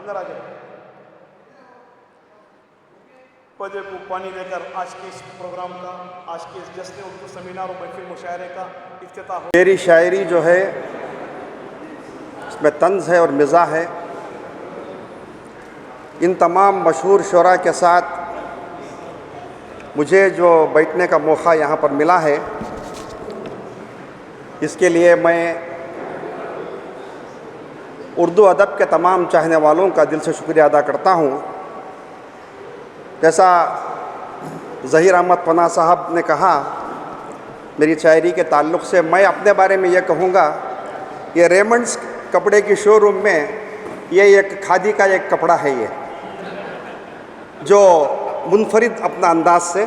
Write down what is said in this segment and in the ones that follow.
अंदर आ जाए। पौधे को पानी देकर आज के इस प्रोग्राम का, आज के इस जश्न उर्दू सेमिनार और महफिल मुशायरे का इफ्तिताह हो। मेरी शायरी जो है इसमें तंज़ है और मिज़ा है। इन तमाम मशहूर शुरा के साथ मुझे जो बैठने का मौका यहाँ पर मिला है, इसके लिए मैं उर्दू अदब के तमाम चाहने वालों का दिल से शुक्रिया अदा करता हूँ। जैसा ज़हीर अहमद पनाह साहब ने कहा मेरी शायरी के ताल्लुक़ से, मैं अपने बारे में ये कहूँगा, ये रेमंड्स कपड़े की शोरूम में ये एक खादी का एक कपड़ा है, ये जो मुनफरिद अपना अंदाज से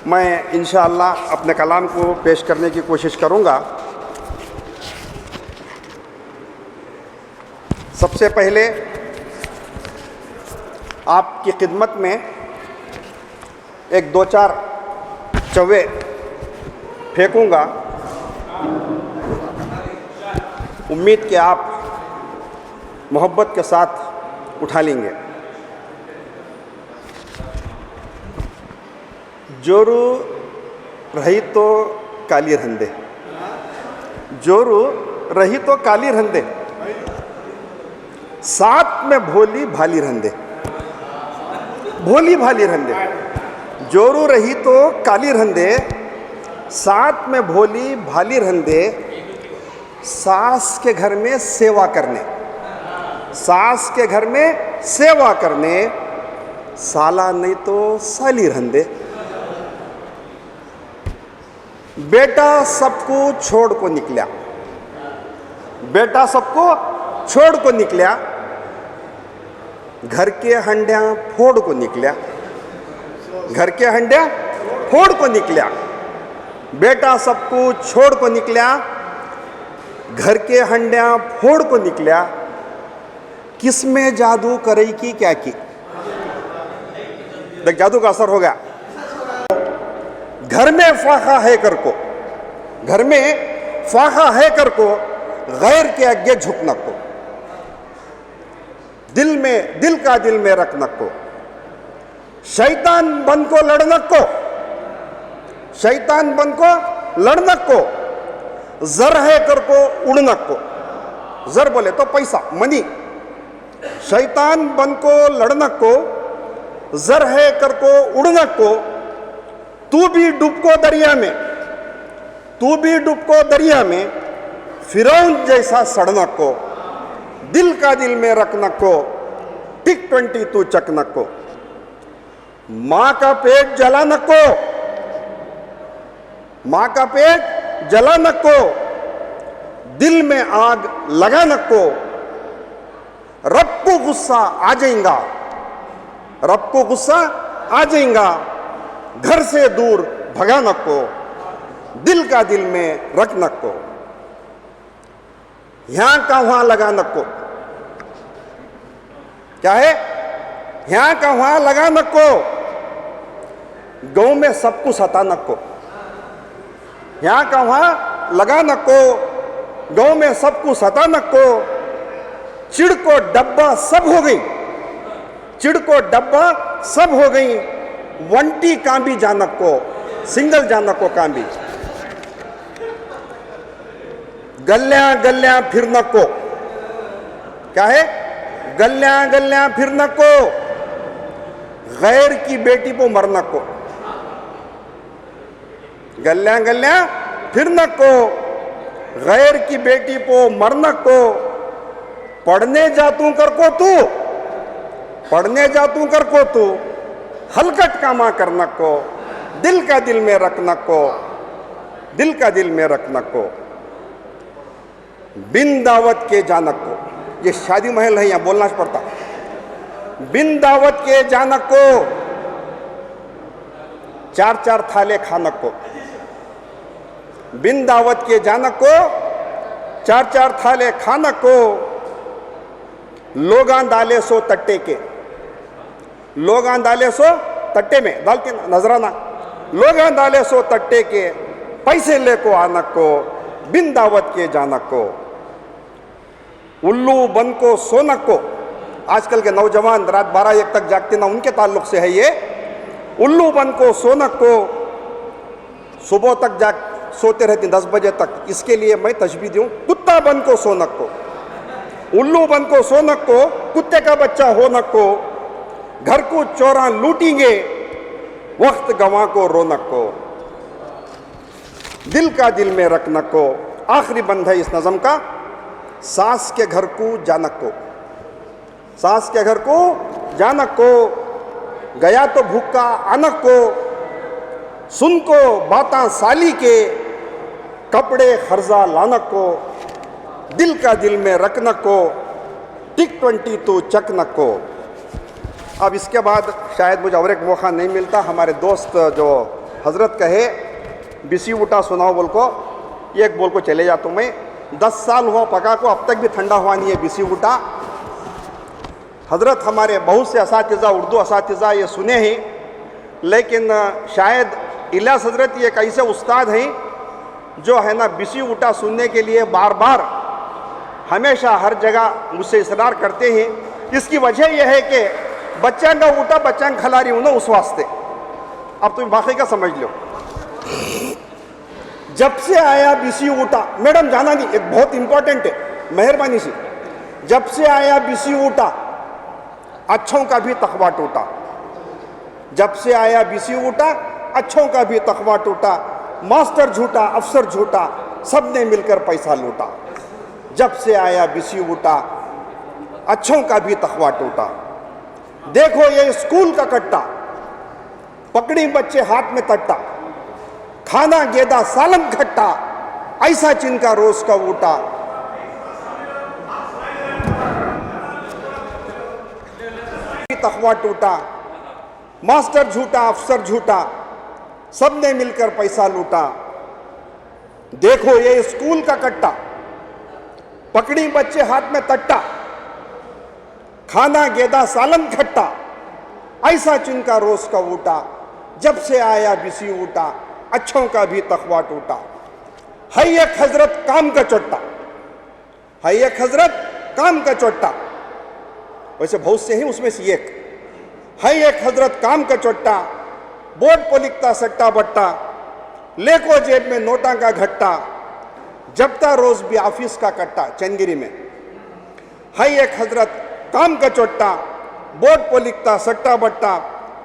मैं इंशाअल्लाह अपने कलाम को पेश करने की कोशिश करूँगा। सबसे पहले आपकी खिदमत में एक दो चार चौवे फेंकूँगा, उम्मीद कि आप मोहब्बत के साथ उठा लेंगे। जोरू रही तो काली रंदे, जोरू रही तो काली रंदे, साथ में भोली भाली रंदे, भोली भाली रंदे। जोरू रही तो काली रंदे, साथ में भोली भाली रंदे, सास के घर में सेवा करने, सास के घर में सेवा करने, साला नहीं तो साली रंदे। बेटा सबको छोड़ को निकला, बेटा सबको छोड़ को निकला, घर के हंडियां फोड़ को निकला, घर के हंडियां फोड़ को निकला। बेटा सबको छोड़ को निकला, घर के हंडियां फोड़ को निकला, किसमें जादू करई की क्या की। देख जादू का असर हो गया। घर में फाखा है कर को, घर में फाखा है कर को, गैर के आगे झुकना को, दिल में दिल का दिल में रखना को, शैतान बन को लड़ना को, शैतान बन को लड़ना को, जर है कर को उड़ना को, जर बोले तो पैसा मनी, शैतान बन को लड़ना को, जर है कर को उड़ना को, तू भी डूबको दरिया में, तू भी डूबको दरिया में, फिरौन जैसा सड़ना को, दिल का दिल में रखना को, टिक 20 तू चकना को, माँ का पेट जलाना को, माँ का पेट जलाना को, दिल में आग लगाना को, रब को गुस्सा आ जाएगा, रब को गुस्सा आ जाएगा, घर से दूर भगाना को, दिल का दिल में रखना को, यहां का वहां लगाना को, क्या है यहां का वहां लगाना को, गांव में सबको सताना को, यहां का वहां लगाना को, गांव में सबको सताना को, चिड़ को डब्बा सब हो गई, चिड़ को डब्बा सब हो गई, वंटी कांबी जानक को, सिंगल जानक को कांबी, गल्या गल्या फिरना को, क्या है गल्या गल्या फिरना को, गैर की बेटी को मरना को, गल्या गल्या फिरना को, गैर की बेटी को मरना को, पढ़ने जातू कर को तू, पढ़ने जातू कर को तू, हलकट कामा करना को, दिल का दिल में रखना को, दिल का दिल में रखना को, बिन दावत के जानक को, ये शादी महल है, यहाँ बोलना पड़ता, बिन दावत के जानक को, चार चार थाले खानक को, बिन दावत के जानक को, चार चार थाले खानक को, लोगां डाले सो तट्टे के, लोगां डाले सो तट्टे में डालते नजराना, लोगां डाले सो तट्टे के, पैसे ले को आनक को, बिन दावत के जानक को, उल्लू बन को सोनक को, आजकल के नौजवान रात 12-1 तक जागते ना, उनके ताल्लुक से है ये। उल्लू बन को सोनक को, सुबह तक सोते रहते 10 बजे तक, इसके लिए मैं तशबीह दूं, कुत्ता बन को सोनक को, उल्लू बन को सोनक को, कुत्ते का बच्चा होनक को, घर को चोरा लूटेंगे, वक्त गंवा को रोनक को, दिल का दिल में रखनक को। आखिरी बंद है इस नज़म का, सास के घर को जानक को, सास के घर को जानक को, गया तो भूखा आनक को, सुन को बाता साली के, कपड़े खर्जा लानक को, दिल का दिल में रखनक को, टिक 20 तो चकनक को। अब इसके बाद शायद मुझे और एक मौका नहीं मिलता, हमारे दोस्त जो हजरत कहे बिसी उठा सुनाओ बोल को, एक बोल को चले जाता हूँ मैं। 10 साल हुआ पका को, अब तक भी ठंडा हुआ नहीं है बिसी उठा। हजरत हमारे बहुत से असातिज़ा, उर्दू असातिज़ा ये सुने हैं, लेकिन शायद इलियास हजरत ये एक ऐसे उस्ताद हैं जो है ना बिसी उठा सुनने के लिए बार बार हमेशा हर जगह मुझसे इसरार करते हैं। इसकी वजह यह है कि बच्चा का उठा बच्चा खिला रही हूँ ना, उस वास्ते। अब तुम बाकी का समझ लो। जब से आया बिसी उठा, मैडम जाना नहीं, एक बहुत इंपॉर्टेंट है, मेहरबानी से। जब से आया बिसी उठा, अच्छों का भी तखवा टूटा। जब से आया बिसी उठा, अच्छों का भी तखवा टूटा। मास्टर झूठा, अफसर झूठा, सब ने मिलकर पैसा लूटा। जब से आया बिसी उठा, अच्छों का भी तखवा टूटा। देखो ये स्कूल का कट्टा, पकड़ी बच्चे हाथ में तट्टा, खाना गेदा सालन खट्टा, ऐसा चिनका रोज का ऊटा। तखवा टूटा, मास्टर झूठा, अफसर झूठा, सबने मिलकर पैसा लूटा। देखो ये स्कूल का कट्टा, पकड़ी बच्चे हाथ में तट्टा, खाना गेदा सालन खट्टा, ऐसा चिनका रोज का ऊटा। जब से आया बिसी ऊटा, अच्छों का भी तखवा टूटा। है एक हजरत काम का चोट्टा, है एक हजरत काम का चोट्टा। वैसे बहुत से हैं, उसमें से एक है एक हजरत काम का चोट्टा, बोर्ड पर लिखता सट्टा बट्टा, लेको जेब में नोटा का घट्टा, जबता रोज भी ऑफिस का कट्टा। चंदगिरी में है एक हजरत काम का चोट्टा, बोर्ड पर लिखता सट्टा बट्टा,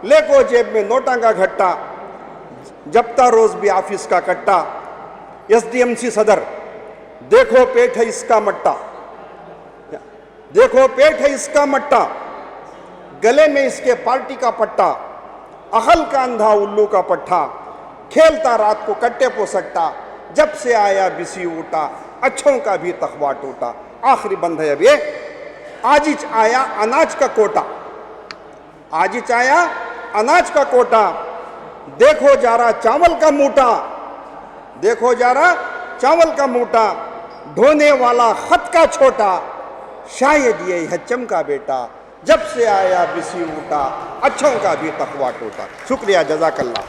लेको जेब में नोटा का घट्टा, जबता रोज भी ऑफिस का कट्टा। SDMC सदर, देखो पेट है इसका मट्टा, देखो पेट है इसका मट्टा, गले में इसके पार्टी का पट्टा, अकल का अंधा उल्लू का पट्टा, खेलता रात को कट्टे पो सकता। जब से आया बिसी उठा, अच्छों का भी तखवा टूटा। आखिरी बंद है अब ये, आजिच आया अनाज का कोटा, आजिच आया अनाज का कोटा, देखो जा रहा चावल का मूटा, देखो जा रहा चावल का मूटा, ढोने वाला खत का छोटा, शायद ये है चमका बेटा। जब से आया बिसी उठा, अच्छों का भी तकवा टूटा। शुक्रिया, जज़ाकल्लाह।